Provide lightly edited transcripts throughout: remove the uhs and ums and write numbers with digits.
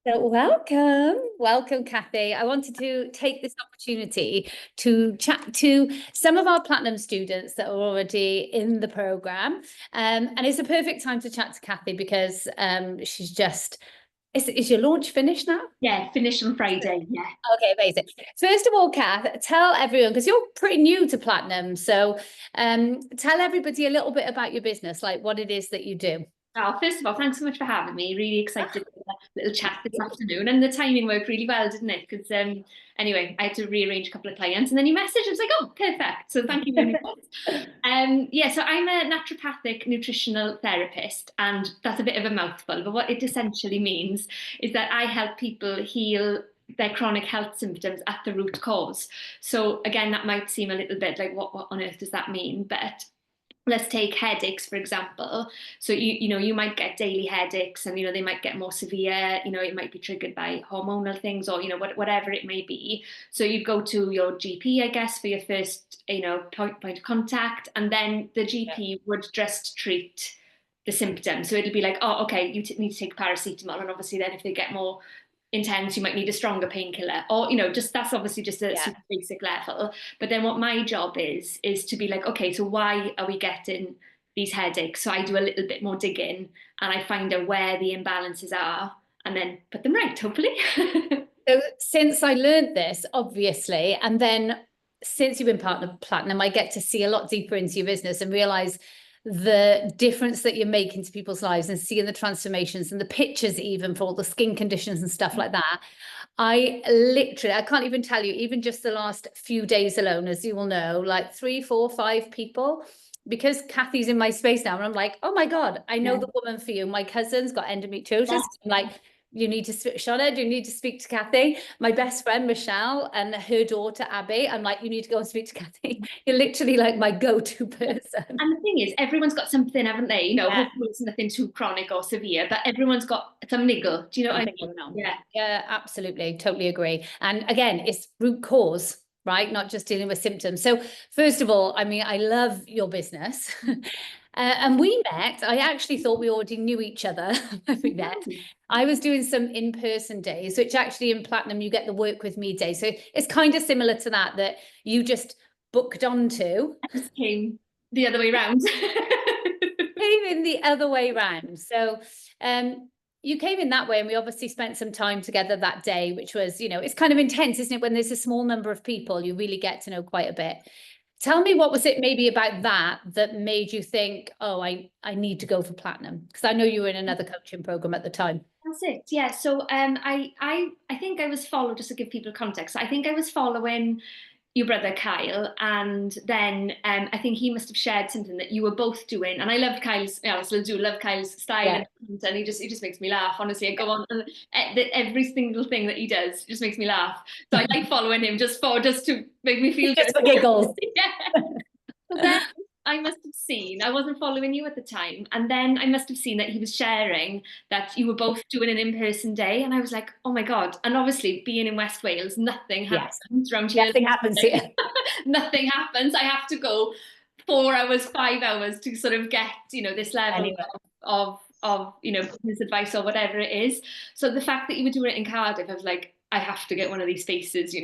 So welcome, Cathy. I wanted to take this opportunity to chat to some of our platinum students that are already in the program. And it's a perfect time to chat to Cathy because she's just, is your launch finished now? Yeah, finish on Friday. Yeah. Okay, amazing. First of all, Kath, tell everyone, because you're pretty new to platinum, so tell everybody a little bit about your business, like what it is that you do. Oh, first of all, thanks so much for having me. Really excited for that little chat this afternoon. And the timing worked really well, didn't it? Because anyway, I had to rearrange a couple of clients and then you messaged. I was like, oh, perfect. So thank you very much. Yeah, so I'm a naturopathic nutritional therapist, and that's a bit of a mouthful, but what it essentially means is that I help people heal their chronic health symptoms at the root cause. So again, that might seem a little bit like what on earth does that mean? But let's take headaches for example. So you might get daily headaches, and they might get more severe. It might be triggered by hormonal things, or whatever it may be. So you go to your GP, I guess, for your first point of contact, and then the GP would just treat the symptoms. So it'll be like, oh, okay, you need to take paracetamol, and obviously then if they get more intense, you might need a stronger painkiller, or just that's obviously just a super basic level. But then what my job is to be like, okay, so why are we getting these headaches? So I do a little bit more digging, and I find out where the imbalances are, and then put them right, hopefully. So since I learned this, obviously, and then since you've been part of Platinum, I get to see a lot deeper into your business and realize the difference that you're making to people's lives, and seeing the transformations and the pictures even for all the skin conditions and stuff like that. I can't even tell you, even just the last few days alone, as you will know, like 3, 4, 5 people, because Cathy's in my space now, and I'm like, oh my God, I know the woman for you. My cousin's got endometriosis. I'm like, you need to speak, Shauna, you need to speak to Cathy. My best friend, Michelle, and her daughter, Abby, I'm like, you need to go and speak to Cathy. You're literally like my go-to person. And the thing is, everyone's got something, haven't they? Hopefully it's nothing too chronic or severe, but everyone's got some niggle. Do you know what I mean? Yeah, absolutely. Totally agree. And again, it's root cause, right? Not just dealing with symptoms. So first of all, I mean, I love your business. And we met, I actually thought we already knew each other when we met. I was doing some in-person days, which actually in Platinum, you get the work with me day. So it's kind of similar to that you just booked onto. I just came the other way around. Came in the other way round. So you came in that way, and we obviously spent some time together that day, which was, it's kind of intense, isn't it? When there's a small number of people, you really get to know quite a bit. Tell me, what was it maybe about that made you think, oh, I need to go for Platinum? Because I know you were in another coaching program at the time. That's it. Yeah. So I think I was following, just to give people context. I think I was following your brother Kyle, and then I think he must have shared something that you were both doing. And I loved Kyle's, I still do love Kyle's style, and he just makes me laugh. Honestly, I go on, and every single thing that he does just makes me laugh. So I like following him just to make me feel just good. For giggles. Yeah. So then I must have seen, I wasn't following you at the time, and then I must have seen that he was sharing that you were both doing an in-person day, and I was like, oh my God. And obviously being in West Wales, nothing happens around here. Nothing happens here. Nothing happens. I have to go 4 hours, 5 hours to sort of get, this level of business advice or whatever it is. So the fact that you were doing it in Cardiff, I was like, I have to get one of these spaces, So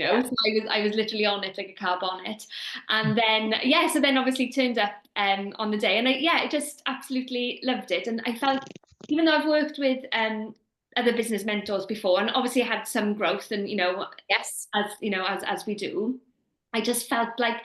I was literally on it like a car bonnet. And then, so then obviously turned up on the day, and I just absolutely loved it. And I felt, even though I've worked with other business mentors before, and obviously I had some growth, and as we do, I just felt like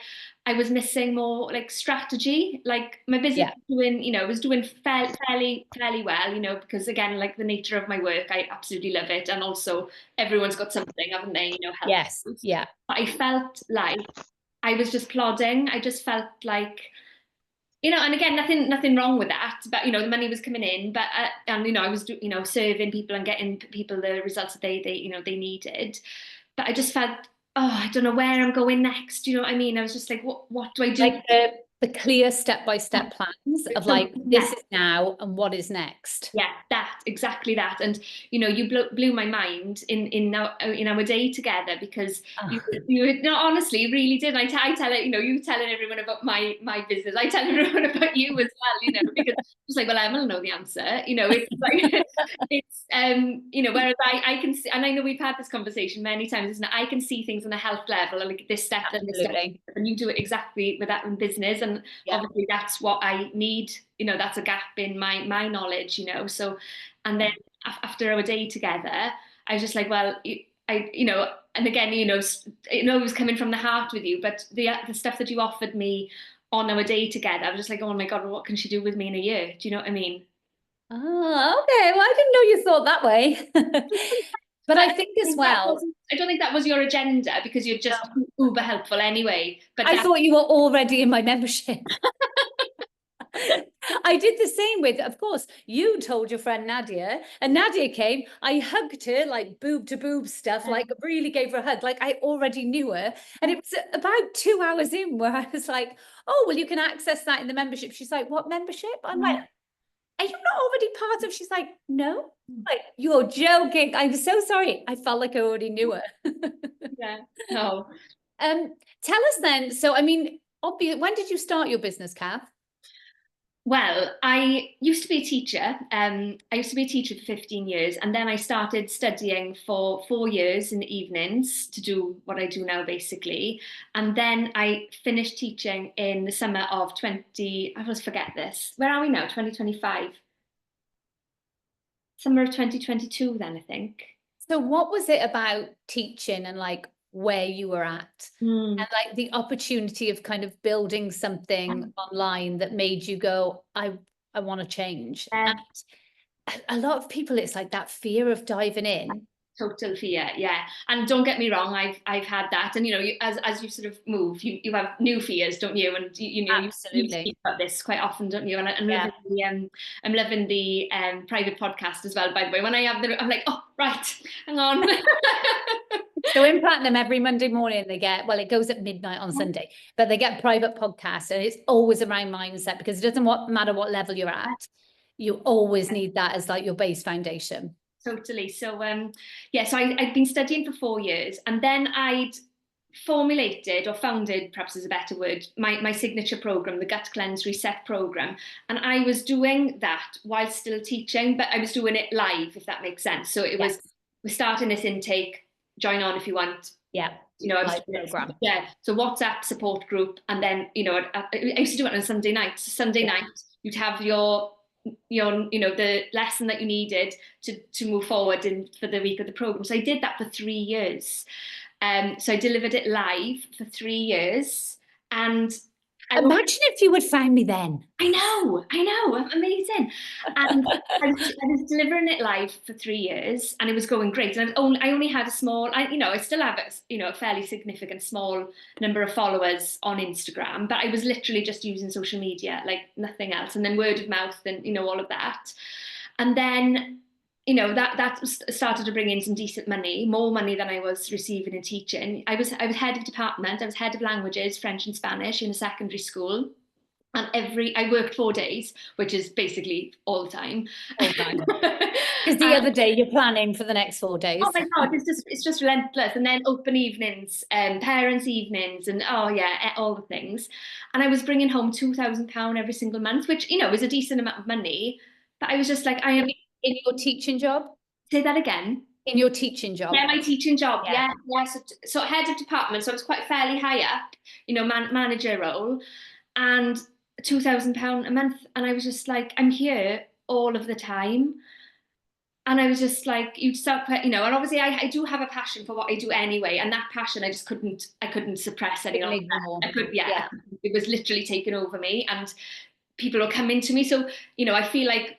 I was missing more like strategy. Like my business was doing fairly well, because again, like the nature of my work, I absolutely love it. And also everyone's got something, haven't they? Health. Yes. Yeah. But I felt like I was just plodding. I just felt like, and again, nothing wrong with that, but the money was coming in, but and I was serving people and getting people the results that they needed, but I just felt, oh, I don't know where I'm going next. Do you know what I mean? I was just like, what do I do? Like the clear step-by-step plans of like, this is now and what is next. Yeah, exactly that. And you blew my mind in our day together, because you no, honestly really did. I tell it, you telling everyone about my business. I tell everyone about you as well, because it's like, well, Emma will know the answer. It's like it's whereas I can see, and I know we've had this conversation many times, isn't it? I can see things on a health level, like this step and this step, and you do it exactly with that in business. And obviously that's what I need. That's a gap in my knowledge, so, and then after our day together, I was just like, well, and again, it was coming from the heart with you, but the stuff that you offered me on our day together, I was just like, oh my God, well, what can she do with me in a year? Do you know what I mean? Oh, okay. Well, I didn't know you thought that way. But I think as well, I don't think that was your agenda, because you're just uber helpful anyway. But I thought you were already in my membership. I did the same with, of course, you told your friend Nadia, and Nadia came, I hugged her, like boob to boob stuff, like really gave her a hug, like I already knew her. And it was about 2 hours in where I was like, oh, well, you can access that in the membership. She's like, what membership? I'm like, are you not already part of? She's like, no. Like, you're joking. I'm so sorry. I felt like I already knew her. Yeah. No. Tell us then. So, I mean, when did you start your business, Kath? Well, I used to be a teacher. I used to be a teacher for 15 years, and then I started studying for 4 years in the evenings to do what I do now, basically. And then I finished teaching in the summer of I always forget this. Where are we now? 2025. Summer of 2022, then, I think. So what was it about teaching and like where you were at and like the opportunity of kind of building something online that made you go, I want to change? And a lot of people, it's like that fear of diving in. Total fear, yeah. And don't get me wrong, I've had that. And as you sort of move, you have new fears, don't you? And you speak about this quite often, don't you? And I'm loving the private podcast as well, by the way. When I have I'm like, oh right, hang on. So in Platinum, every Monday morning they get, well, it goes at midnight on Sunday, but they get private podcasts, and it's always around mindset, because it doesn't matter what level you're at. You always need that as like your base foundation. Totally. So so I'd been studying for 4 years, and then I'd formulated or founded, perhaps is a better word, my signature program, the Gut Cleanse Reset program. And I was doing that while still teaching, but I was doing it live, if that makes sense. So it was, we're starting this intake, join on if you want. Yeah. Live program. Yeah. So WhatsApp support group. And then, I used to do it on Sunday night. So Sunday night, you'd have your the lesson that you needed to move forward for the week of the program. So I did that for 3 years. So I delivered it live for 3 years. And imagine if you would find me then. I know, amazing. And I was delivering it live for 3 years, and it was going great. And I only had a small, I still have a fairly significant small number of followers on Instagram, but I was literally just using social media like nothing else, and then word of mouth and all of that. And then that started to bring in some decent money, more money than I was receiving in teaching. I was head of department. I was head of languages, French and Spanish, in a secondary school. And I worked 4 days, which is basically all the time. All time. Because the other day you're planning for the next 4 days. Oh my God, it's just relentless. And then open evenings, parents' evenings, and all the things. And I was bringing home £2,000 every single month, which was a decent amount of money. But I was just like, I am in your teaching job. Say that again. In your teaching job. Yeah, my teaching job. Yeah. So head of department. So I was quite fairly high up, manager role, and £2,000 a month. And I was just like, I'm here all of the time. And I was just like, you'd start, and obviously I do have a passion for what I do anyway. And that passion, I couldn't suppress any longer. It was literally taking over me, and people were coming to me. So, I feel like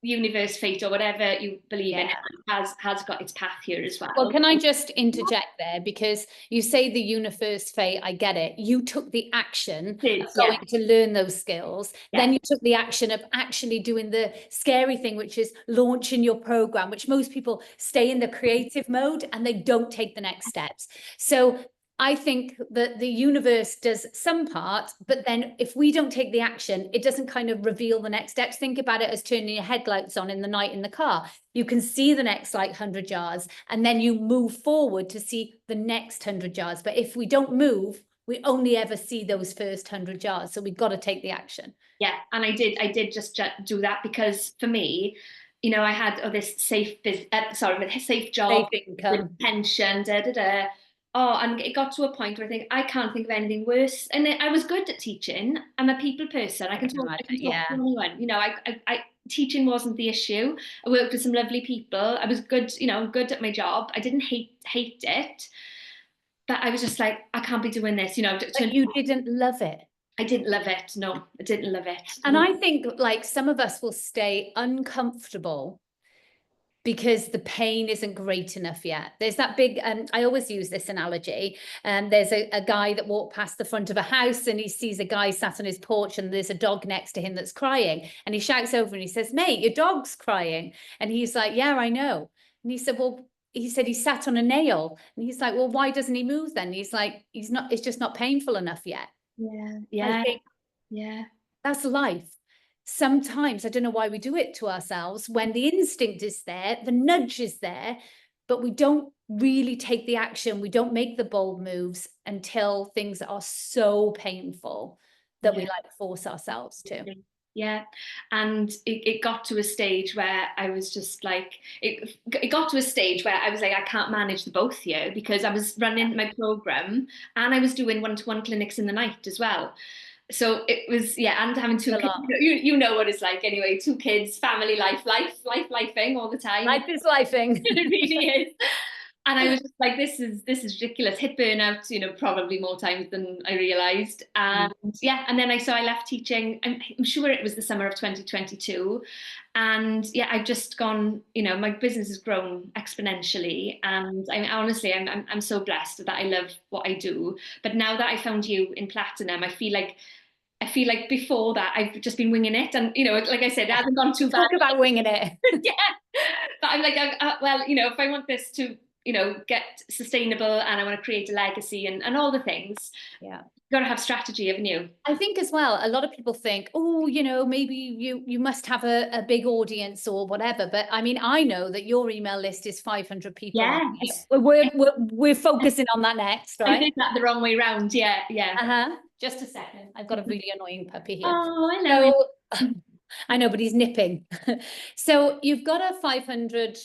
universe, fate, or whatever you believe in, has got its path here as well. Well, can I just interject there? Because you say the universe, fate, I get it. You took the action of going to learn those skills. Then you took the action of actually doing the scary thing, which is launching your program, which most people stay in the creative mode and they don't take the next steps. So I think that the universe does some part, but then if we don't take the action, it doesn't kind of reveal the next steps. Think about it as turning your headlights on in the night in the car. You can see the next like 100 yards, and then you move forward to see the next 100 yards. But if we don't move, we only ever see those first 100 yards. So we've got to take the action. Yeah, and I did just do that because for me, you know, I had this safe safe job, Safe income. pension, da da da. Oh, and it got to a point where I think I can't think of anything worse. And I was good at teaching. I'm a people person. I can talk Yeah. to anyone. You know, teaching wasn't the issue. I worked with some lovely people. I was good, you know, good at my job. I didn't hate it, but I was just like, I can't be doing this. You know, But you didn't love it. I didn't love it. No, I didn't love it. And I think like some of us will stay uncomfortable because the pain isn't great enough yet. There's that big, I always use this analogy. There's a guy that walked past the front of a house and he sees a guy sat on his porch and there's a dog next to him that's crying. And he shouts over and he says, mate, your dog's crying. And he's like, yeah, I know. And he said, well, he said he sat on a nail. And he's like, well, why doesn't he move then? And he's like, it's just not painful enough yet. Yeah, I think yeah. That's life. Sometimes I don't know why we do it to ourselves when the instinct is there, the nudge is there, but we don't really take the action. We don't make the bold moves until things are so painful that we like force ourselves to. Yeah. And it got to a stage where I was just like, it got to a stage where I was like, I can't manage the both here because I was running my program and I was doing one-to-one clinics in the night as well. So it was, yeah, and having two kids, you know what it's like anyway, 2 kids, family lifing all the time. Life is lifing. It really is. And I was just like, this is ridiculous. Hit burnout, you know, probably more times than I realized. And yeah, and then I left teaching. I'm sure it was the summer of 2022. And yeah, I've just gone, you know, my business has grown exponentially. And I'm so blessed that I love what I do. But now that I found you in Platinum, I feel like before that I've just been winging it, and you know, like I said, it hasn't gone too bad. Talk about winging it. Yeah, but I'm like, well, you know, if I want this to, you know, get sustainable and I want to create a legacy and all the things, yeah, you've got to have strategy, haven't you? I think as well, a lot of people think, oh, you know, maybe you must have a big audience or whatever. But I mean, I know that your email list is 500 people. Yes. We're focusing on that next, right? I did that the wrong way round. Yeah. Just a second. I've got a really annoying puppy here. Oh, I know. So, I know, but he's nipping. So you've got a 500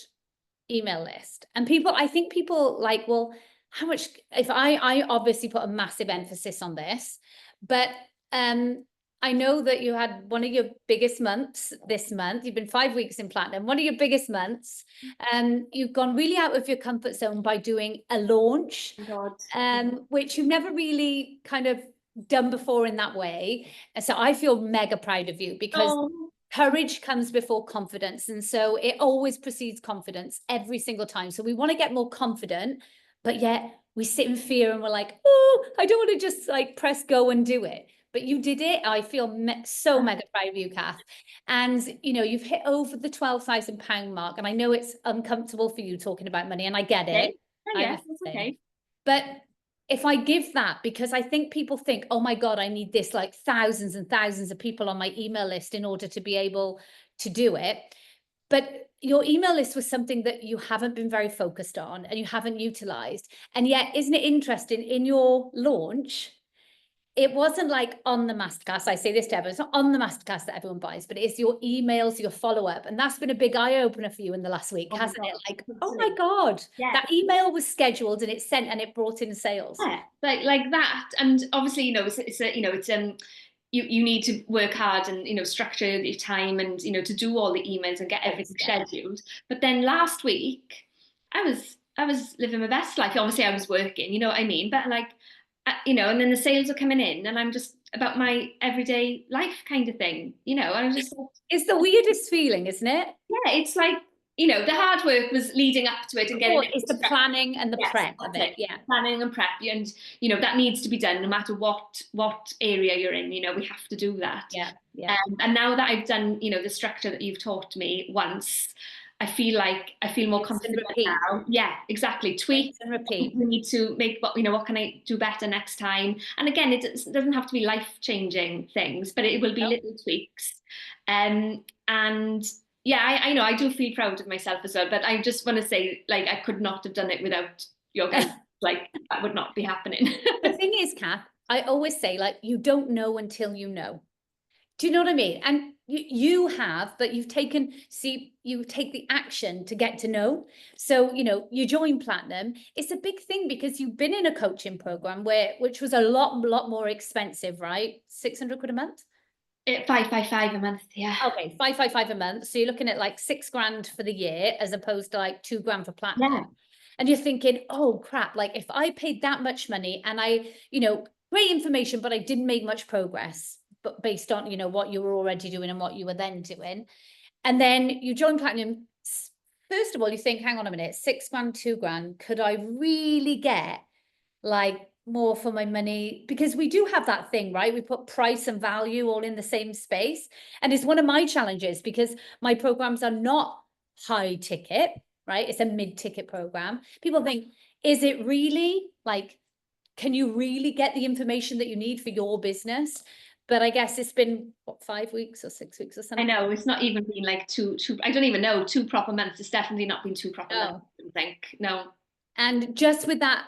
email list, and I think people like, well, how much, if I obviously put a massive emphasis on this, but I know that you had one of your biggest months this month. You've been 5 weeks in Platinum, one of your biggest months. You've gone really out of your comfort zone by doing a launch, which you've never really kind of done before in that way. And so I feel mega proud of you because courage comes before confidence. And so it always precedes confidence every single time. So we want to get more confident, but yet we sit in fear and we're like, oh, I don't want to just like press go and do it. But you did it. I feel so mega proud of you, Kath. And, you know, you've hit over the £12,000 mark. And I know it's uncomfortable for you talking about money, and I get it. Yeah, that's okay. But if I give that, because I think people think, oh my God, I need this like thousands and thousands of people on my email list in order to be able to do it. But your email list was something that you haven't been very focused on and you haven't utilized. And yet, isn't it interesting, in your launch, it wasn't like on the masterclass. I say this to everyone, it's not on the masterclass that everyone buys, but it's your emails, your follow-up. And that's been a big eye-opener for you in the last week, hasn't it? Like, oh my God, that email was scheduled and it's sent and it brought in sales. Yeah, like that. And obviously, you know, you need to work hard and, you know, structure your time and, you know, to do all the emails and get everything scheduled. But then last week, I was living my best life. Obviously, I was working, you know what I mean? But like, you know, and then the sales are coming in and I'm just about my everyday life kind of thing, you know, and I'm just like, it's the weirdest feeling, isn't it? Yeah, it's like, you know, the hard work was leading up to it and getting it's the planning and the prep of it. Yeah, planning and prep, and you know that needs to be done no matter what area you're in. You know, we have to do that. Yeah. And now that I've done, you know, the structure that you've taught me once, I feel more Rinse and confident repeat. now. Yeah, exactly. Tweak. Rinse and repeat. We need to make, what can I do better next time? And again, doesn't have to be life-changing things, but it will be No. little tweaks. And yeah, I know I do feel proud of myself as well, but I just want to say, like, I could not have done it without your guidance. Like, that would not be happening. The thing is, Kath, I always say, like, you don't know until you know. Do you know what I mean? And you have, but you've taken, see, you take the action to get to know. So, you know, you join Platinum. It's a big thing because you've been in a coaching program which was a lot more expensive, right? 600 quid a month? 555 a month, yeah. Okay, 555 a month. So you're looking at like 6 grand for the year as opposed to like 2 grand for Platinum. Yeah. And you're thinking, oh crap, like if I paid that much money and I, you know, great information, but I didn't make much progress, but based on, you know, what you were already doing and what you were then doing. And then you join Platinum. First of all, you think, hang on a minute, 6 grand, 2 grand, could I really get like more for my money? Because we do have that thing, right? We put price and value all in the same space. And it's one of my challenges because my programs are not high ticket, right? It's a mid-ticket program. People think, is it really? Like, can you really get the information that you need for your business? But I guess it's been, what, 5 weeks or 6 weeks or I something? know, it's not even been like two, I don't even know, 2 proper months. It's definitely not been 2 proper months, No. I don't think. No. And just with that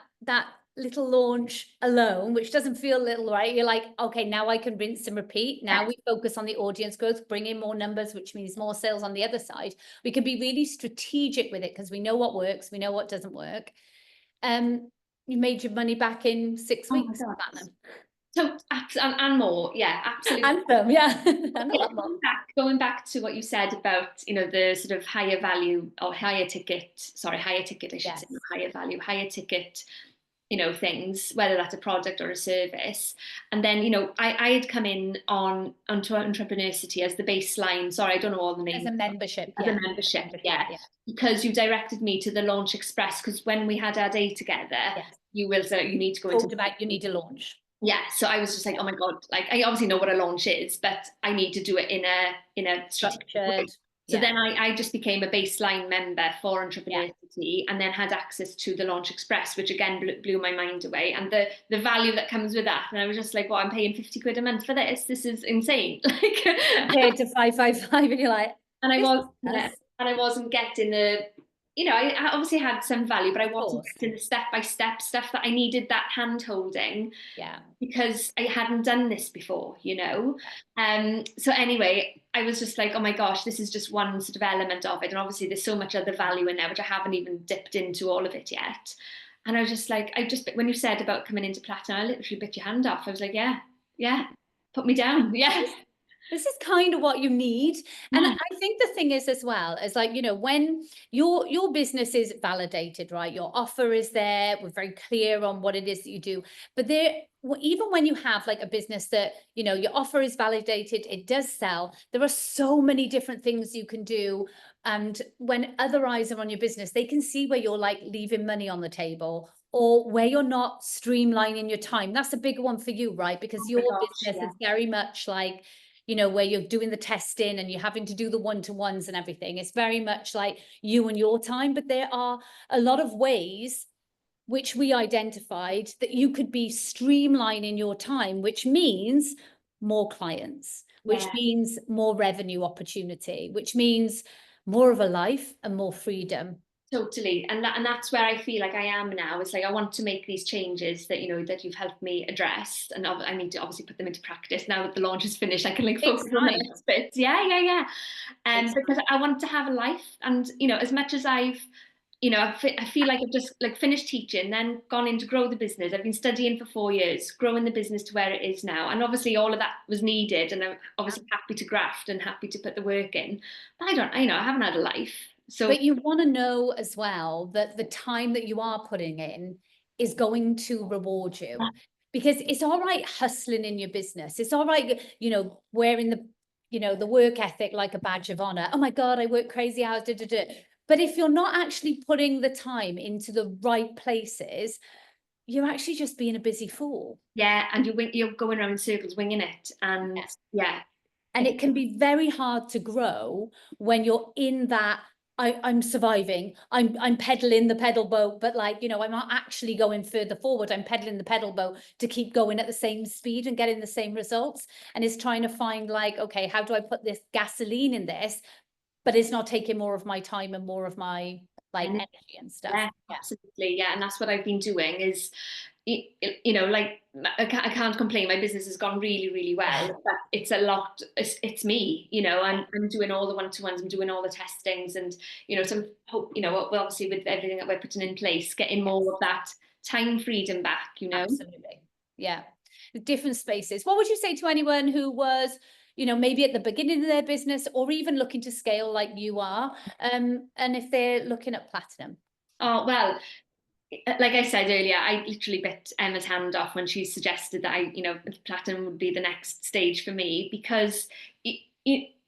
little launch alone, which doesn't feel little, right? You're like, okay, now I can rinse and repeat. Now we focus on the audience growth, bring in more numbers, which means more sales on the other side. We can be really strategic with it because we know what works, we know what doesn't work. You made your money back in 6 Oh my weeks, God. Platinum. So, and more, yeah, absolutely. And some, yeah. And a lot more. Going back to what you said about, the sort of higher value or higher ticket, I should say, Yes. not higher value, higher ticket, things, whether that's a product or a service. And then, I had come in onto Entrepreneur City as the baseline. Sorry, I don't know all the names. As a membership, As yeah. a membership, yeah. Because you directed me to the Launch Express, because when we had our day together, Yes. you need to go Talked into about you need to launch. yeah, so I was just like, oh my God, like I obviously know what a launch is, but I need to do it in a strategic way. Structured. So Yeah. then I just became a baseline member for Yeah. Entrepreneur City, and then had access to the Launch Express, which again blew my mind away, and the value that comes with that. And I was just like, well, I'm paying 50 quid a month for this. This is insane. Like Compared to 555, and you're like, and this is and I wasn't getting I obviously had some value, but I of wasn't course. getting the step-by-step stuff that I needed, that hand holding. Yeah. Because I hadn't done this before, So anyway, I was just like, oh my gosh, this is just one sort of element of it. And obviously there's so much other value in there, which I haven't even dipped into all of it yet. And I was just like, when you said about coming into Platinum, I literally bit your hand off. I was like, yeah, put me down. Yeah. This is kind of what you need. And I think the thing is as well, is like, when your business is validated, right? Your offer is there. We're very clear on what it is that you do. But even when you have like a business that, your offer is validated, it does sell, there are so many different things you can do. And when other eyes are on your business, they can see where you're like leaving money on the table, or where you're not streamlining your time. That's a big one for you, right? Because your business is very much like, where you're doing the testing and you're having to do the one-to-ones and everything. It's very much like you and your time, but there are a lot of ways which we identified that you could be streamlining your time, which means more clients, which means more revenue opportunity, which means more of a life and more freedom. Totally. And that's where I feel like I am now. It's like I want to make these changes that that you've helped me address, and I need to obviously put them into practice now that the launch is finished. I can focus on the next bit. Yeah. Because I want to have a life, and as much as I feel like I've just finished teaching, then gone in to grow the business. I've been studying for 4 years, growing the business to where it is now, and obviously all of that was needed, and I'm obviously happy to graft and happy to put the work in. But I haven't had a life. So, but you want to know as well that the time that you are putting in is going to reward you, because it's all right hustling in your business. It's all right, wearing the work ethic like a badge of honor. Oh my God, I work crazy hours. But if you're not actually putting the time into the right places, you're actually just being a busy fool. Yeah, and you're going around in circles, winging it, and And it can be very hard to grow when you're in that I'm surviving. I'm pedaling the pedal boat, but like, you know, I'm not actually going further forward. I'm pedaling the pedal boat to keep going at the same speed and getting the same results. And it's trying to find like, okay, how do I put this gasoline in this, but it's not taking more of my time and more of my like energy and stuff. Yeah, absolutely. Yeah, and that's what I've been doing is, you know, like I can't complain. My business has gone really, really well, but it's a lot. It's me, you know. I'm doing all the one-to-ones. I'm doing all the testings, and you know, so hope, you know, well, obviously with everything that we're putting in place, getting more of that time freedom back. You know, Absolutely. Yeah, different spaces. What would you say to anyone who was, you know, maybe at the beginning of their business or even looking to scale like you are, and if they're looking at platinum? oh well, like I said earlier, I literally bit Emma's hand off when she suggested that I, you know, platinum would be the next stage for me, because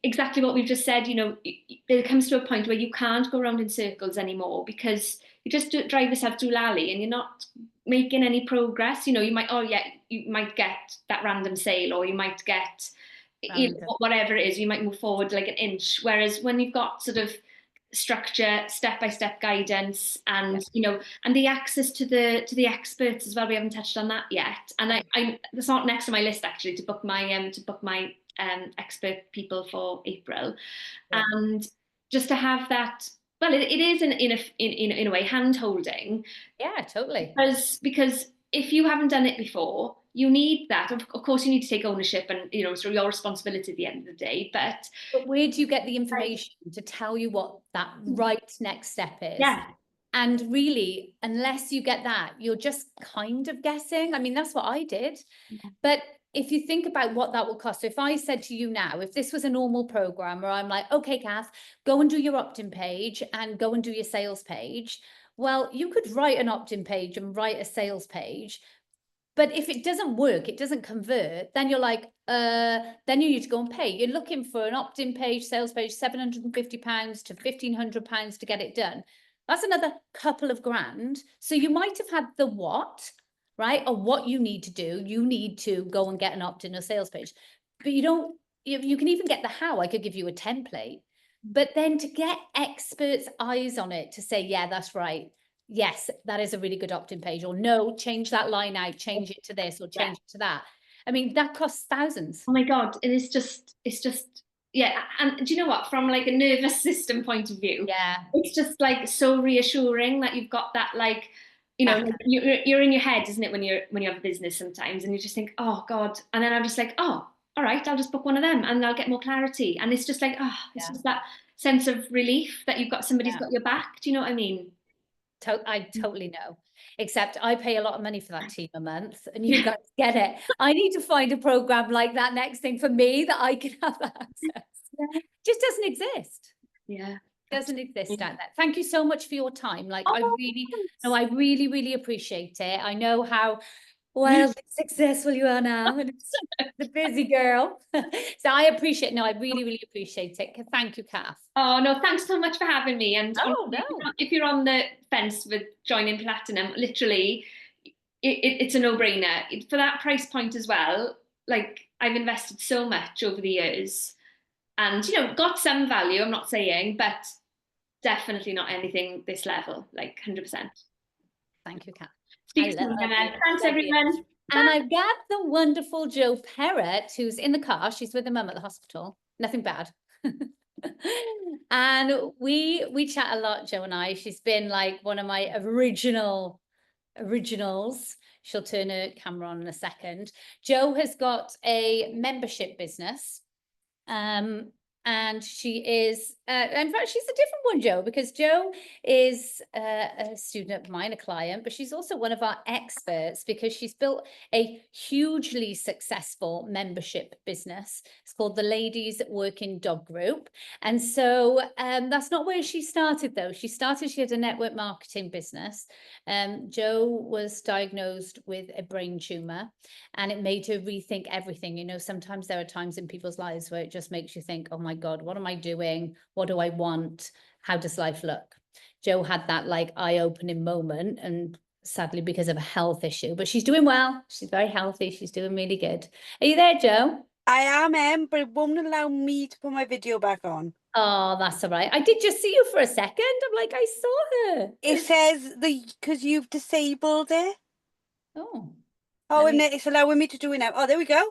exactly what we've just said, you know, it comes to a point where you can't go around in circles anymore, because you just drive yourself through lally and you're not making any progress. You know, you might, oh yeah, you might get that random sale, or you might get, you know, whatever it is, you might move forward like an inch. Whereas when you've got sort of structure, step-by-step guidance, and you know, and the access to the experts as well, we haven't touched on that yet. And I that's not next on my list actually, to book my expert people for April. And just to have that, well, it is in a way hand holding. Yeah, totally. Because if you haven't done it before, you need that. Of course, you need to take ownership, and you know, it's your responsibility at the end of the day. But where do you get the information to tell you what that right next step is? Yeah. And really, unless you get that, you're just kind of guessing. I mean, that's what I did. But if you think about what that will cost, so if I said to you now, if this was a normal program where I'm like, okay, Kath, go and do your opt-in page and go and do your sales page. Well, you could write an opt-in page and write a sales page. But if it doesn't work, it doesn't convert, then you're like, then you need to go and pay. You're looking for an opt-in page, sales page, £750 to £1,500 to get it done. That's another couple of grand. So you might have had the what, right? Or what you need to do. You need to go and get an opt-in or sales page. But you don't, you can even get the how. I could give you a template. But then to get experts' eyes on it to say, yeah, that's right. Yes, that is a really good opt-in page, or no, change that line out, change it to this, or change it to that. I mean, that costs thousands. Oh my God, it's just, yeah. And do you know what? From like a nervous system point of view, Yeah, it's just like so reassuring that you've got that, like, you know, like you're in your head, isn't it, when you have a business sometimes, and you just think, oh God, and then I'm just like, oh, all right, I'll just book one of them, and I'll get more clarity, and it's just like, oh, it's just that sense of relief that you've got somebody's got your back. Do you know what I mean? I totally know. Except I pay a lot of money for that team a month, and you guys get it. I need to find a program like that next thing for me that I can have access. Just doesn't exist. Yeah. Doesn't exist out there. Thank you so much for your time. Like, I really, really appreciate it. I know how wildly successful you are now, and it's the busy girl. So I appreciate, no, I really, really appreciate it. Thank you, Kath. Oh no, thanks so much for having me. And Oh, honestly, no. if you're on the fence with joining Platinum, literally, it's a no-brainer. For that price point as well, like I've invested so much over the years, and you know, got some value, I'm not saying, but definitely not anything this level, like 100%. Thank you, Kath. Speak soon, Emma. Thanks, everyone. And I've got the wonderful Jo Perrott, who's in the car. She's with her mum at the hospital. Nothing bad. And we chat a lot, Jo and I. She's been like one of my originals. She'll turn her camera on in a second. Jo has got a membership business. And she is, in fact, she's a different one, Jo, because Jo is a student of mine, a client, but she's also one of our experts because she's built a hugely successful membership business. It's called the Ladies Working Dog Group. And so that's not where she started, though. She had a network marketing business. Jo was diagnosed with a brain tumor, and it made her rethink everything. You know, sometimes there are times in people's lives where it just makes you think, oh my God, what am I doing? What do I want? How does life look? Jo had that like eye-opening moment, and sadly because of a health issue, but she's doing well. She's very healthy. She's doing really good. Are you there, Jo? I am, but it won't allow me to put my video back on. Oh, that's all right. I did just see you for a second. I'm like, I saw her. It says because you've disabled it. Oh, Oh, let and me. it's allowing me to do it now. Oh, there we go.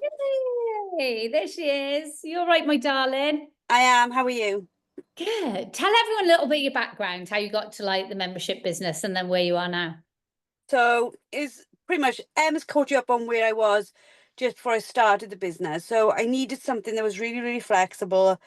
Yay, there she is. You're right, my darling. I am. How are you? Good. Tell everyone a little bit of your background, how you got to like the membership business and then where you are now. So it's pretty much Emma's caught you up on where I was just before I started the business. So I needed something that was really, really flexible.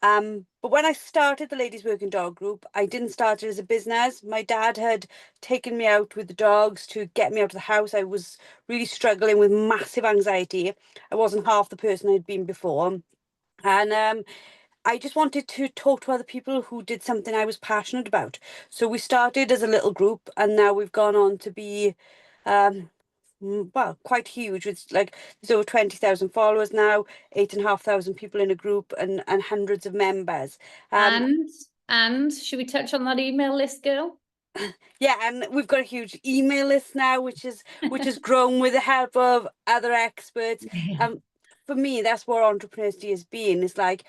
But when I started the Ladies Working Dog Group, I didn't start it as a business. My dad had taken me out with the dogs to get me out of the house. I was really struggling with massive anxiety. I wasn't half the person I'd been before. And I just wanted to talk to other people who did something I was passionate about. So we started as a little group, and now we've gone on to be, um, well, quite huge. It's like there's over 20,000 followers now, 8,500 people in a group, and hundreds of members. Um, And should we touch on that email list, girl? yeah, and we've got a huge email list now, which has grown with the help of other experts. Yeah. For me, that's what entrepreneurship has been. It's like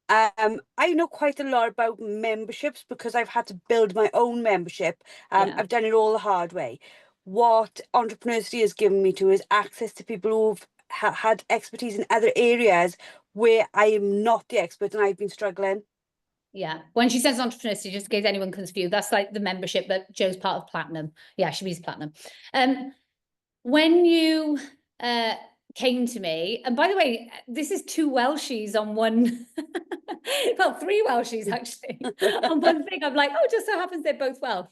I know quite a lot about memberships because I've had to build my own membership. Yeah. I've done it all the hard way. What entrepreneurship has given me to is access to people who've had expertise in other areas where I am not the expert and I've been struggling. Yeah. When she says entrepreneurship, just in case anyone confused, that's like the membership that Joe's part of Platinum. Yeah, she means Platinum. When you came to me, and by the way, this is two Welshies on one, well, three Welshies actually, on one thing. I'm like, oh, just so happens they're both Welsh.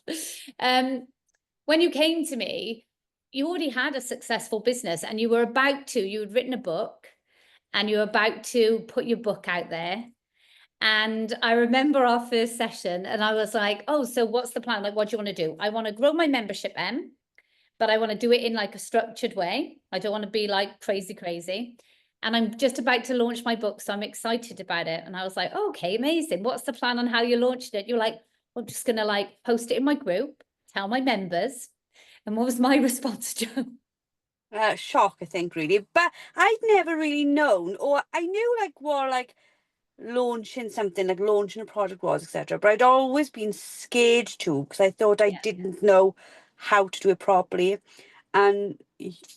When you came to me, you already had a successful business and you were about to, you had written a book and you were about to put your book out there. And I remember our first session and I was like, oh, so what's the plan? Like, what do you want to do? I want to grow my membership, Em, but I want to do it in like a structured way. I don't want to be like crazy. And I'm just about to launch my book, so I'm excited about it. And I was like, oh, okay, amazing. What's the plan on how you launched it? You're like, well, I'm just going to like post it in my group, tell my members. And what was my response, Joe? Shock, I think, really. But I'd never really known, or I knew like what like launching something, like launching a product was, etc. But I'd always been scared to because I thought I Yeah, didn't know how to do it properly. And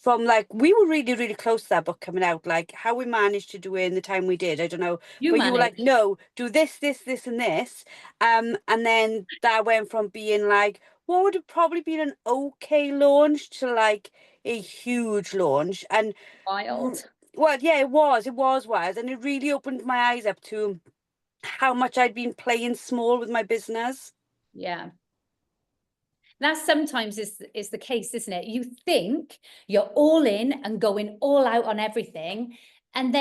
from like we were really, really close to that book coming out, like how we managed to do it in the time we did, I don't know. you But you were like, managed. no, do this, and this. And then that went from being like what would have probably been an okay launch to like a huge launch. And Wild. well, yeah, it was wild, and it really opened my eyes up to how much I'd been playing small with my business. Yeah. That sometimes is the case, isn't it? You think you're all in and going all out on everything. And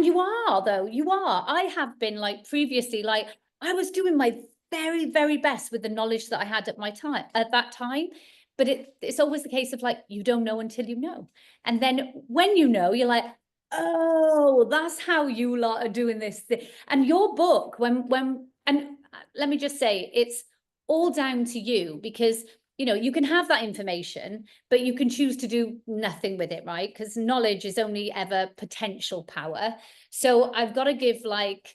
you are, though, you are. I have been like previously, like I was doing my very, very best with the knowledge that I had at that time. But it's always the case of like, you don't know until you know. And then when you know, you're like, oh, that's how you lot are doing this thing. And your book, and let me just say, it's all down to you because you can have that information but you can choose to do nothing with it, right? Because knowledge is only ever potential power. So I've got to give like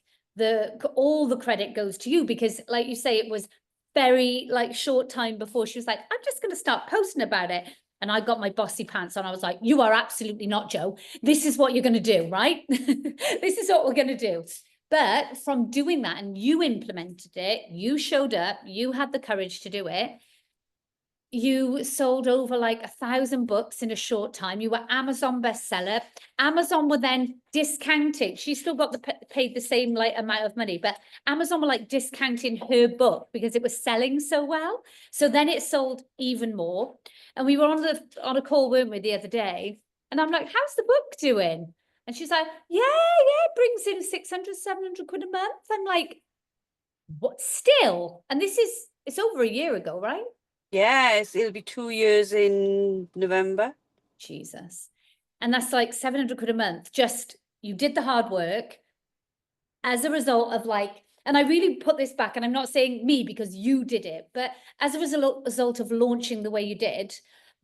all the credit goes to you because like you say, it was very like short time before she was like, I'm just going to start posting about it. And I got my bossy pants on. I was like, you are absolutely not, Joe. This is what you're going to do, right? This is what we're going to do. But from doing that, and you implemented it, you showed up, you had the courage to do it. You sold over like 1,000 books in a short time. You were Amazon bestseller. Amazon were then discounting. She still got paid the same like amount of money, but Amazon were like discounting her book because it was selling so well. So then it sold even more. And we were on a call, weren't we, the other day? And I'm like, how's the book doing? And she's like, yeah, it brings in 600, 700 quid a month. I'm like, what still? And it's over a year ago, right? Yes, it'll be 2 years in November. Jesus. And that's like 700 quid a month. Just you did the hard work as a result of like, and I really put this back, and I'm not saying me because you did it, but as a result of launching the way you did,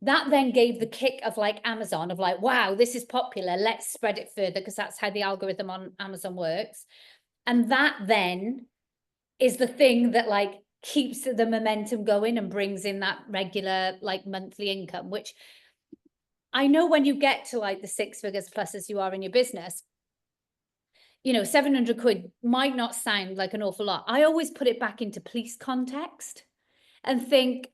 that then gave the kick of like Amazon of like, wow, this is popular. Let's spread it further because that's how the algorithm on Amazon works. And that then is the thing that like keeps the momentum going and brings in that regular like monthly income, which I know when you get to like the 6 figures plus as you are in your business, you know, 700 quid might not sound like an awful lot. I always put it back into police context and think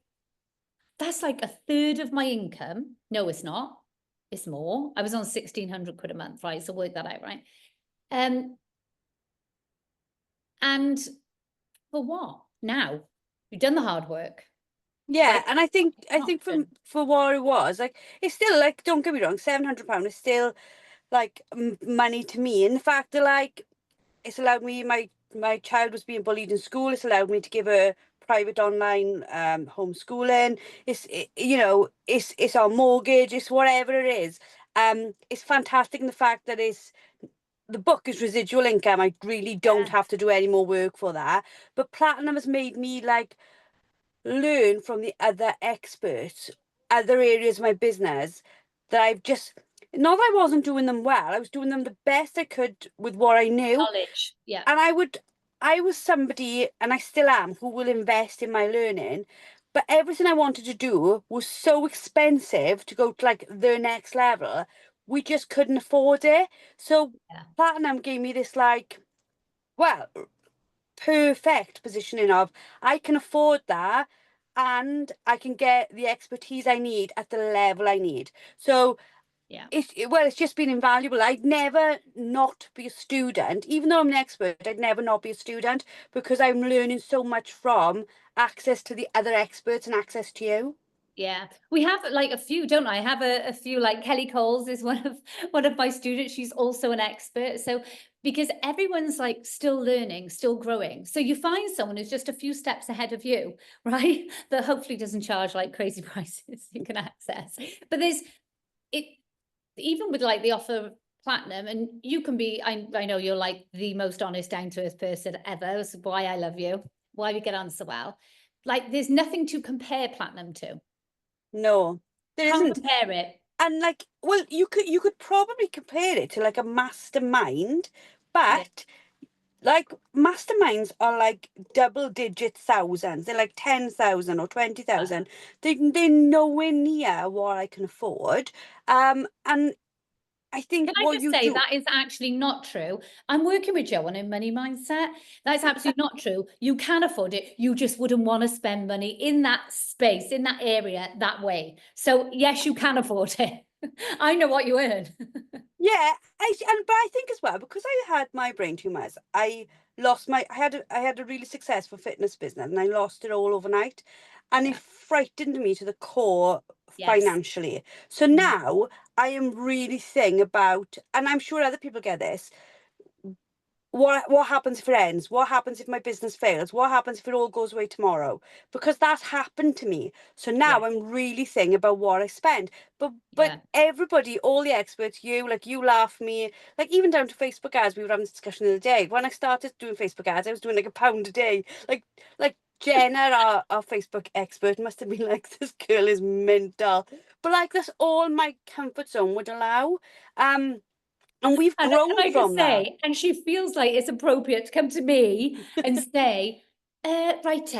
that's like a third of my income. No, it's not. It's more. I was on 1,600 quid a month, right? So work that out, right? And for what? Now you've done the hard work. Yeah, Like, and I think for what it was, like, it's still like, don't get me wrong, £700 is still like money to me. And the fact that like it's allowed me, my child was being bullied in school, it's allowed me to give her private online homeschooling. You know, it's our mortgage, it's whatever it is. It's fantastic in the fact that the book is residual income. I really don't have to do any more work for that. But Platinum has made me like learn from the other experts, other areas of my business that I've just, not that I wasn't doing them well, I was doing them the best I could with what I knew. knowledge. Yeah. And I was somebody, and I still am, who will invest in my learning. But everything I wanted to do was so expensive to go to like the next level. We just couldn't afford it. So Platinum gave me this like, well, perfect positioning of I can afford that and I can get the expertise I need at the level I need. So it's just been invaluable. I'd never not be a student, even though I'm an expert. I'd never not be a student because I'm learning so much from access to the other experts and access to you. Yeah, we have like a few, don't I? Have a few, like Kelly Coles is one of my students. She's also an expert. So because everyone's like still learning, still growing. So you find someone who's just a few steps ahead of you, right? That hopefully doesn't charge like crazy prices you can access. But there's it, even with like the offer of Platinum, and you can be, I know you're like the most honest, down-to-earth person ever. That's why I love you, why we get on so well. Like there's nothing to compare Platinum to. No, there Can't isn't. compare it. And like, well, you could probably compare it to like a mastermind, but like masterminds are like double-digit thousands. They're like 10,000 or 20,000. They're nowhere near what I can afford. And I think Can I what just you say do. that is actually not true? I'm working with Joe on a money mindset. That's absolutely not true. You can afford it. You just wouldn't want to spend money in that space, in that area, that way. So yes, you can afford it. I know what you earn. Yeah, but I think as well, because I had my brain tumors, I lost I had a really successful fitness business and I lost it all overnight, and it frightened me to the core financially. So now I am really thinking about, and I'm sure other people get this, what happens if it ends? What happens if my business fails? What happens if it all goes away tomorrow? Because that happened to me. So now I'm really thinking about what I spend. But everybody, all the experts, you laugh me, like even down to Facebook ads, we were having a discussion the other day. When I started doing Facebook ads, I was doing like £1 a day. Like Jenna, our Facebook expert, must have been like, this girl is mental. But like that's all my comfort zone would allow. And we've grown from that. And she feels like it's appropriate to come to me and say, right,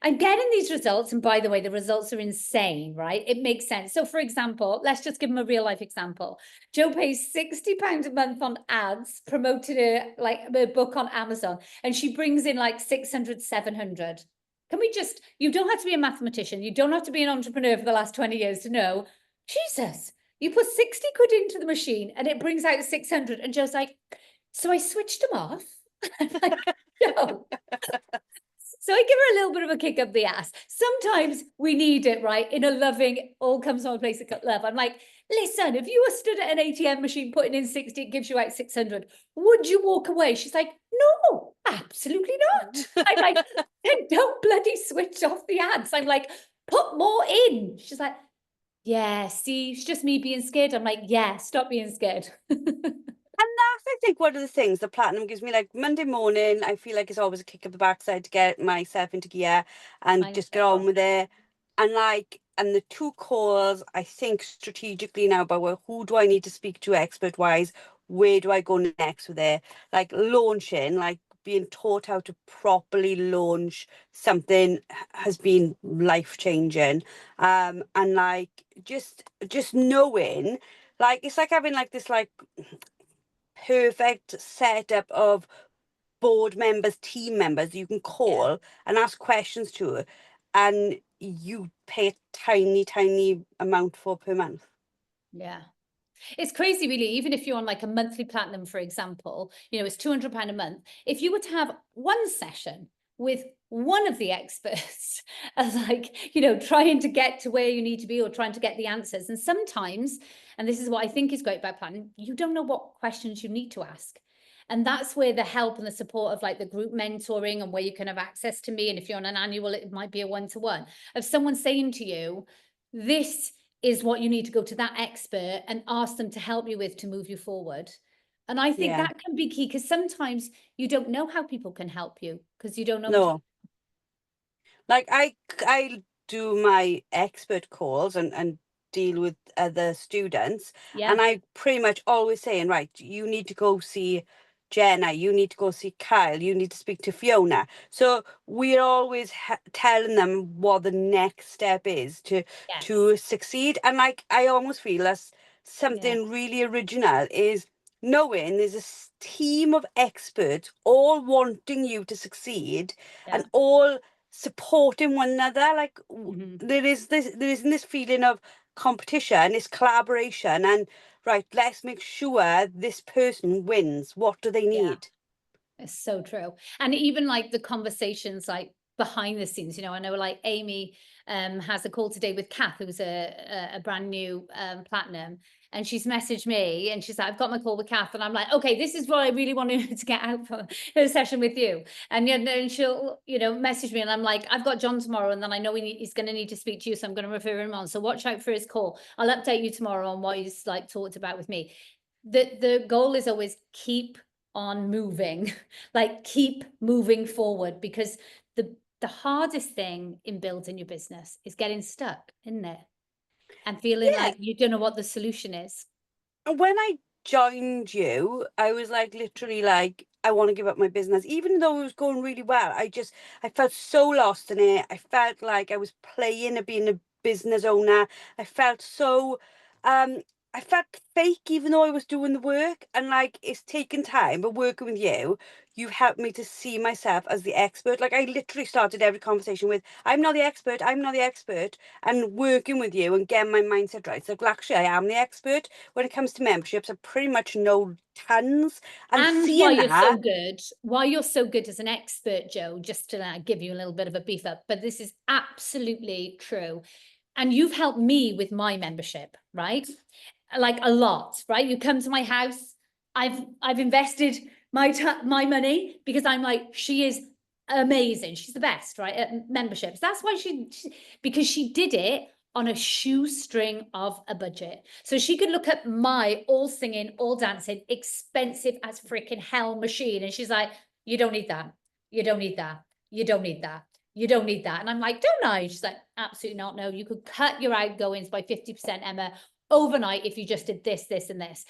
I'm getting these results. And by the way, the results are insane, right? It makes sense. So for example, let's just give them a real life example. Joe pays £60 a month on ads, promoted a book on Amazon, and she brings in like 600, 700. Can we just, you don't have to be a mathematician. You don't have to be an entrepreneur for the last 20 years to know, Jesus, you put 60 quid into the machine and it brings out 600. And Joe's like, so I switched them off. I'm like, no. So I give her a little bit of a kick up the ass. Sometimes we need it, right? In a loving, all comes from a place of love. I'm like, listen, if you were stood at an ATM machine putting in 60, it gives you out 600. Would you walk away? She's like, no, absolutely not. I'm like, then don't bloody switch off the ads. I'm like, put more in. She's like, yeah, see, it's just me being scared. I'm like, yeah, stop being scared. And that's, I think, one of the things that Platinum gives me. Like Monday morning, I feel like it's always a kick up the backside to get myself into gear and just get on with it. And the 2 calls, I think strategically now about, well, who do I need to speak to expert wise? where do I go next with it? Like launching, like being taught how to properly launch something has been life changing. And like just knowing, like it's like having like this like perfect setup of board members, team members you can call and ask questions to, and you pay a tiny, tiny amount for per month. Yeah. It's crazy, really. Even if you're on like a monthly platinum, for example, you know, it's £200 a month. If you were to have one session with one of the experts as like, you know, trying to get to where you need to be or trying to get the answers. And sometimes, and this is what I think is great about platinum, you don't know what questions you need to ask. And that's where the help and the support of like the group mentoring and where you can have access to me. And if you're on an annual, it might be a one-to-one of someone saying to you, this is what you need to go to that expert and ask them to help you with to move you forward. And I think that can be key, because sometimes you don't know how people can help you because you don't know. No, like I do my expert calls and deal with other students, and I pretty much always saying, right, you need to go see Jenna, you need to go see Kyle, you need to speak to Fiona. So we're always telling them what the next step is to succeed. And like I almost feel that's something really original, is knowing there's a team of experts all wanting you to succeed and all supporting one another. Like there isn't this feeling of competition, it's collaboration, and right, let's make sure this person wins. What do they need? It's so true. And even like the conversations like behind the scenes, you know, I know like Amy has a call today with Kath, who's a brand new platinum, and she's messaged me and she's like, I've got my call with Kath, and I'm like, okay, this is what I really wanted to get out for her session with you. And then she'll, you know, message me and I'm like, I've got John tomorrow, and then I know he's going to need to speak to you, so I'm going to refer him on. So watch out for his call. I'll update you tomorrow on what he's like talked about with me. The goal is always keep on moving, like keep moving forward, because the hardest thing in building your business is getting stuck, isn't it? And feeling like you don't know what the solution is. When I joined you, I was like literally like, I want to give up my business, even though it was going really well. I felt so lost in it. I felt like I was playing at being a business owner. I felt so I felt fake, even though I was doing the work. And like, it's taken time, but working with you helped me to see myself as the expert. Like I literally started every conversation with, I'm not the expert, I'm not the expert. And working with you and getting my mindset right. So like, actually, I am the expert. When it comes to memberships, I pretty much know tons. And why seeing you're so that, good, why you're so good as an expert, Joe, just to give you a little bit of a beef up, but this is absolutely true. And you've helped me with my membership, right? Like a lot, right? You come to my house, I've invested my money because I'm like, she is amazing. She's the best, right? At memberships. That's why because she did it on a shoestring of a budget. So she could look at my all singing, all dancing, expensive as freaking hell machine. And she's like, you don't need that. You don't need that. You don't need that. You don't need that. And I'm like, don't I? She's like, absolutely not. No, you could cut your outgoings by 50%, Emma, overnight if you just did this, this, and this.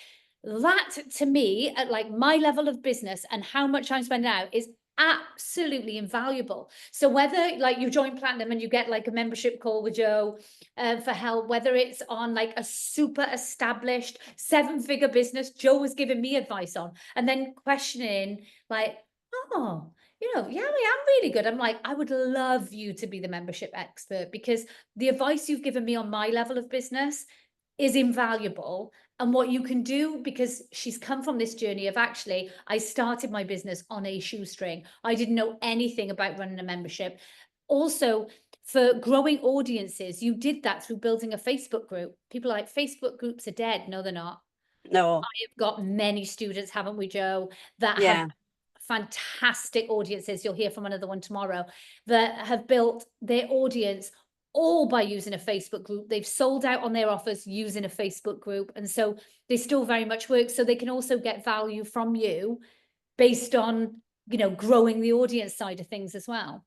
That to me, at like my level of business and how much I'm spending out, is absolutely invaluable. So whether like you join platinum and you get like a membership call with Joe for help, whether it's on like a super established 7-figure business Joe was giving me advice on, and then questioning like, oh, you know, yeah, I am really good. I'm like, I would love you to be the membership expert, because the advice you've given me on my level of business is invaluable. And what you can do, because she's come from this journey of actually, I started my business on a shoestring. I didn't know anything about running a membership. Also, for growing audiences, you did that through building a Facebook group. People are like, Facebook groups are dead. No, they're not. no, I've got many students, haven't we, Joe, that yeah. have fantastic audiences. You'll hear from another one tomorrow, that have built their audience all by using a Facebook group. They've sold out on their offers using a Facebook group. And so they still very much work. So they can also get value from you based on, you know, growing the audience side of things as well.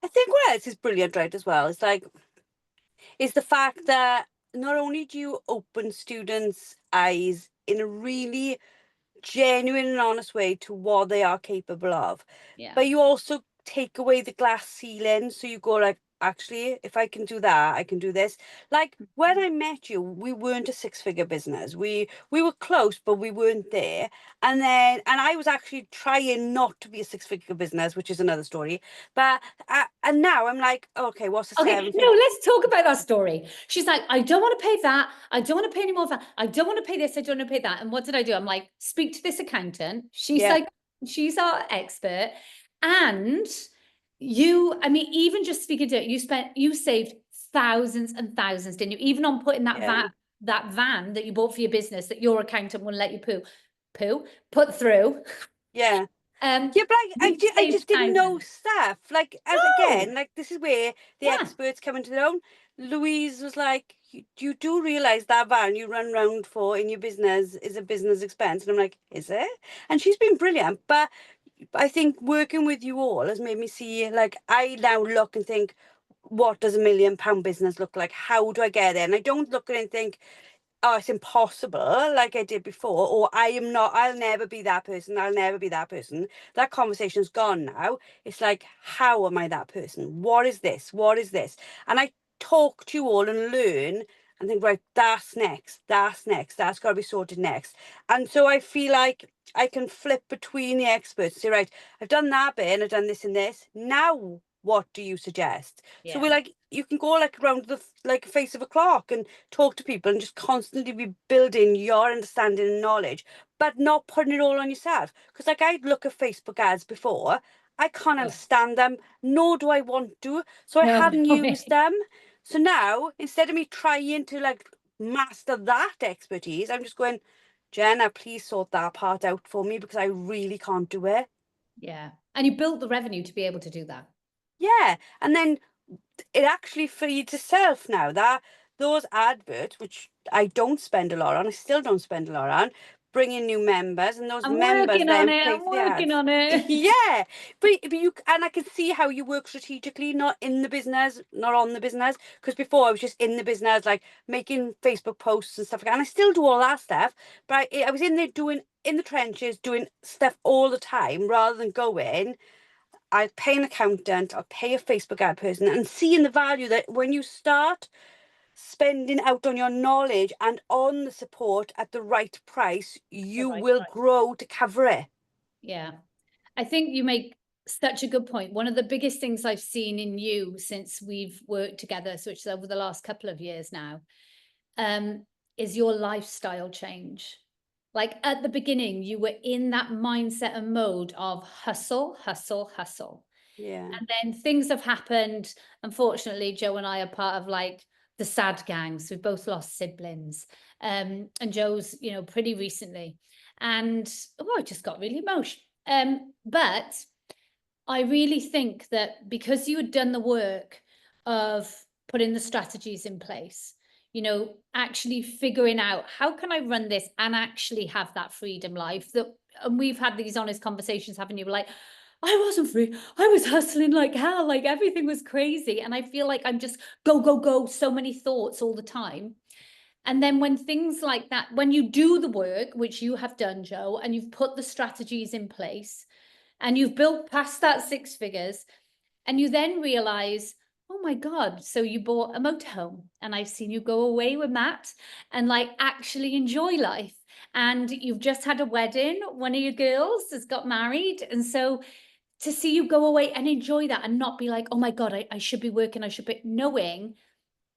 I think what else is brilliant, right, as well, is the fact that not only do you open students' eyes in a really genuine and honest way to what they are capable of. Yeah. But you also take away the glass ceiling, so you go like, actually, if I can do that, I can do this. Like when I met you, we weren't a six-figure business. We were close, but we weren't there. And I was actually trying not to be a six-figure business, which is another story. But and now I'm like, okay, what's the Okay, seven-figure? no, let's talk about that story. She's like, I don't want to pay that. I don't want to pay any more of that. I don't want to pay this. I don't want to pay that. And what did I do? I'm like, speak to this accountant. She's Yeah. like, she's our expert. And you, I mean, even just speaking to it, you saved thousands and thousands, didn't you? Even on putting that Yeah. that van that you bought for your business that your accountant wouldn't let you put through. Yeah. Yeah, Yeah, but I just didn't know stuff. Like, again, like, this is where the Yeah. experts come into their own. Louise was like, you do realise that van you run round for in your business is a business expense. And I'm like, is it? And she's been brilliant. But I think working with you all has made me see, like, I now look and think, what does £1 million business look like? How do I get there? And I don't look at it and think, oh, it's impossible, like I did before, or I'll never be that person, I'll never be that person. That conversation's gone now. It's like, how am I that person? What is this? What is this? And I talk to you all and learn and think, right, that's next, that's got to be sorted next. And so I feel like I can flip between the experts, say, right, I've done that bit and I've done this and this. Now, what do you suggest? So we're like, you can go like around the like face of a clock and talk to people and just constantly be building your understanding and knowledge, but not putting it all on yourself. Because like I'd look at Facebook ads before, I can't understand them, nor do I want to. So I hadn't used them. So now, instead of me trying to like master that expertise, I'm just going, Jenna, please sort that part out for me because I really can't do it. Yeah. And you built the revenue to be able to do that. Yeah. And then it actually feeds itself now. That those adverts, which I don't spend a lot on, I still don't spend a lot on, bring in new members, and those members then pay for the ads. I'm working on it. Yeah, but you, and I can see how you work strategically, not in the business, not on the business. Because before I was just in the business, like making Facebook posts and stuff like that, and I still do all that stuff. But I was in there doing in the trenches, doing stuff all the time, rather than going. I'll pay an accountant, I'll pay a Facebook ad person, and seeing the value that when you start spending out on your knowledge and on the support at the right price, you will grow to cover it. Yeah. I think you make such a good point. One of the biggest things I've seen in you since we've worked together, so it's over the last couple of years now, is your lifestyle change. Like at the beginning, you were in that mindset and mode of hustle, hustle, hustle. Yeah. And then things have happened. Unfortunately, Joe and I are part of like the sad gangs. We've both lost siblings. And Joe's, pretty recently. And I just got really emotional. But I really think that because you had done the work of putting the strategies in place, actually figuring out how can I run this and actually have that freedom life and we've had these honest conversations, haven't you? Like, I wasn't free. I was hustling like hell, like everything was crazy. And I feel like I'm just go, go, go, so many thoughts all the time. And then when things like that, when you do the work, which you have done, Joe, and you've put the strategies in place and you've built past that 6 figures, and you then realize, oh my God, so you bought a motorhome and I've seen you go away with Matt and like actually enjoy life. And you've just had a wedding. One of your girls has got married. And so to see you go away and enjoy that and not be like, oh my God, I should be working, I should be knowing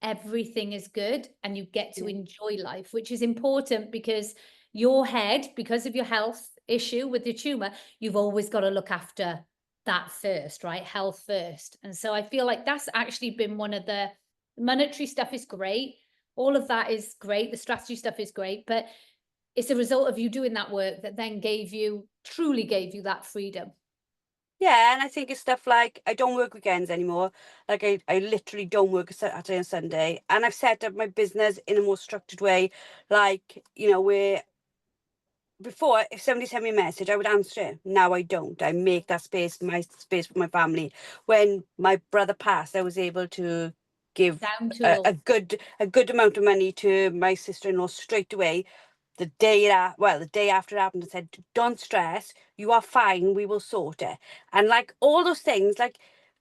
everything is good and you get to enjoy life, which is important because your head, because of your health issue with your tumor, you've always got to look after that first, right? Health first. And so I feel like that's actually been one of the monetary stuff is great. All of that is great. The strategy stuff is great, but it's a result of you doing that work that then truly gave you that freedom. Yeah, and I think it's stuff like I don't work weekends anymore. Like I literally don't work a Saturday and Sunday. And I've set up my business in a more structured way. Like, where before, if somebody sent me a message, I would answer it. Now I don't. I make that space, my space for my family. When my brother passed, I was able to give Down to a good amount of money to my sister-in-law straight away the day after it happened, and said, "Don't stress, you are fine, we will sort it." And like all those things, like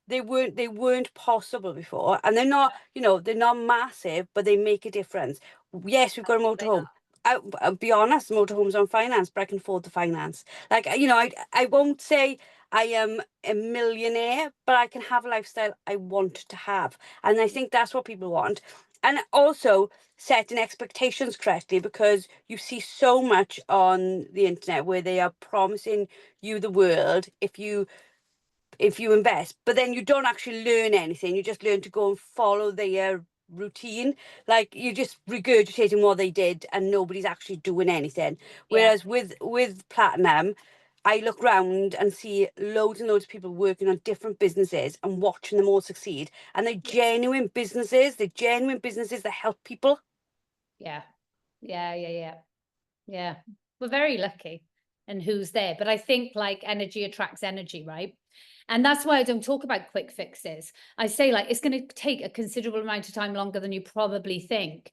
they weren't possible before, and they're not, they're not massive, but they make a difference. Yes, we've got a motorhome. I'll be honest, motorhomes on finance, but I can afford the finance. Like, I won't say I am a millionaire, but I can have a lifestyle I want to have. And I think that's what people want. And also setting expectations correctly, because you see so much on the internet where they are promising you the world if you invest, but then you don't actually learn anything. You just learn to go and follow their routine. Like, you're just regurgitating what they did and nobody's actually doing anything. Whereas with Platinum, I look round and see loads and loads of people working on different businesses and watching them all succeed. And they're genuine businesses. They're genuine businesses that help people. Yeah. We're very lucky and who's there. But I think like energy attracts energy, right? And that's why I don't talk about quick fixes. I say like it's going to take a considerable amount of time longer than you probably think.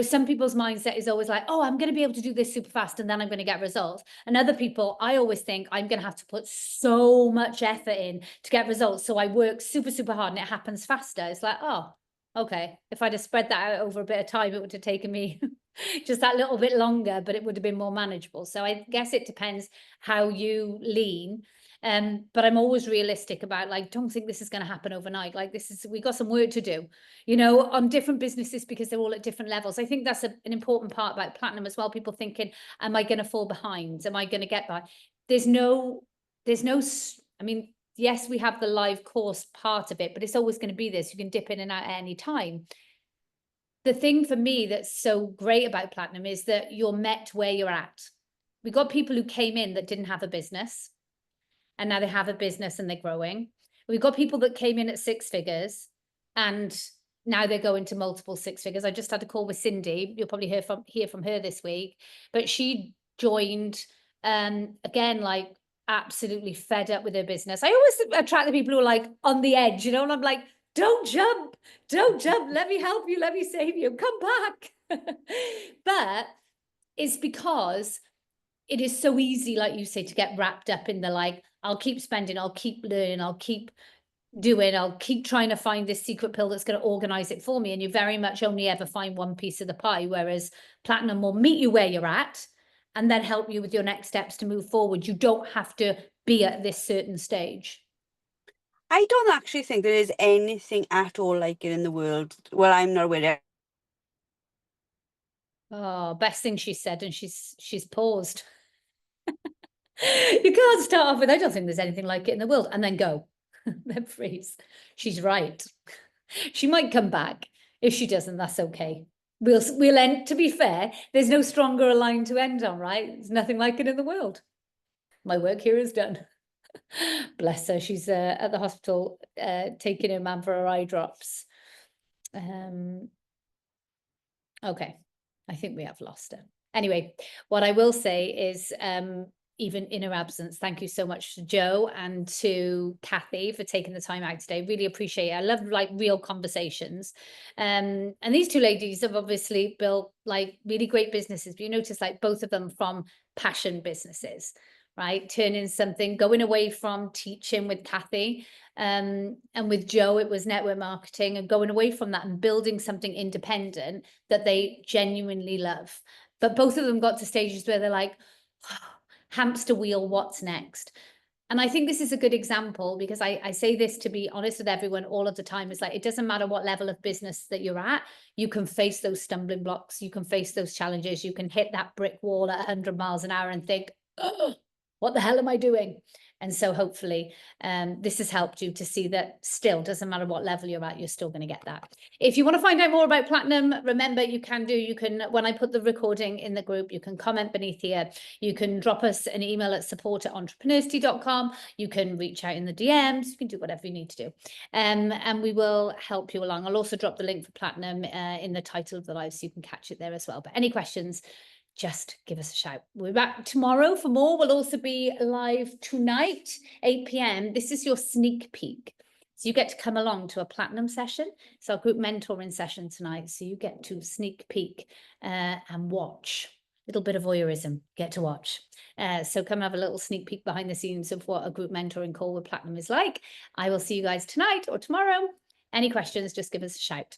Some people's mindset is always like, oh, I'm going to be able to do this super fast and then I'm going to get results. And other people, I always think I'm going to have to put so much effort in to get results. So I work super, super hard and it happens faster. It's like, oh, okay. If I'd have spread that out over a bit of time, it would have taken me just that little bit longer, but it would have been more manageable. So I guess it depends how you lean. But I'm always realistic about like, don't think this is going to happen overnight. Like we got some work to do, on different businesses because they're all at different levels. I think that's an important part about Platinum as well. People thinking, am I going to fall behind? Am I going to get by? There's no, I mean, yes, we have the live course part of it, but it's always going to be this. You can dip in and out at any time. The thing for me that's so great about Platinum is that you're met where you're at. We got people who came in that didn't have a business and now they have a business and they're growing. We've got people that came in at 6 figures and now they're going to multiple 6 figures. I just had a call with Cindy. You'll probably hear from her this week, but she joined again, like absolutely fed up with her business. I always attract the people who are like on the edge, and I'm like, don't jump, let me help you, let me save you, come back. But it's because it is so easy, like you say, to get wrapped up in the like, I'll keep spending, I'll keep learning, I'll keep doing, I'll keep trying to find this secret pill that's going to organize it for me. And you very much only ever find one piece of the pie, whereas Platinum will meet you where you're at and then help you with your next steps to move forward. You don't have to be at this certain stage. I don't actually think there is anything at all like it in the world. Well, I'm not aware. Oh, best thing she said, and she's paused. You can't start off with, I don't think there's anything like it in the world, and then go, then freeze. She's right. She might come back. If she doesn't, that's okay. We'll end, to be fair, there's no stronger a line to end on, right? There's nothing like it in the world. My work here is done. Bless her. She's at the hospital taking her man for her eye drops. Okay, I think we have lost her. Anyway, what I will say is, even in her absence, thank you so much to Joe and to Cathy for taking the time out today. Really appreciate it. I love like real conversations. And these two ladies have obviously built like really great businesses. But you notice like both of them from passion businesses, right? Turning something, going away from teaching with Cathy. And with Joe, it was network marketing, and going away from that and building something independent that they genuinely love. But both of them got to stages where they're like, oh, hamster wheel, what's next? And I think this is a good example, because I say this to be honest with everyone all of the time. It's like, it doesn't matter what level of business that you're at, you can face those stumbling blocks, you can face those challenges, you can hit that brick wall at 100 miles an hour and think, oh, what the hell am I doing? And so hopefully this has helped you to see that still doesn't matter what level you're at, you're still going to get that. If you want to find out more about Platinum, remember you can, when I put the recording in the group, you can comment beneath here. You can drop us an email at support@entrepreneurstea.com. You can reach out in the DMs. You can do whatever you need to do. And we will help you along. I'll also drop the link for Platinum in the title of the live, so you can catch it there as well. But any questions, just give us a shout. We're back tomorrow for more. We'll also be live tonight, 8 p.m. This is your sneak peek. So you get to come along to a Platinum session. It's our group mentoring session tonight. So you get to sneak peek and watch little bit of voyeurism, get to watch. So come have a little sneak peek behind the scenes of what a group mentoring call with Platinum is like. I will see you guys tonight or tomorrow. Any questions, just give us a shout.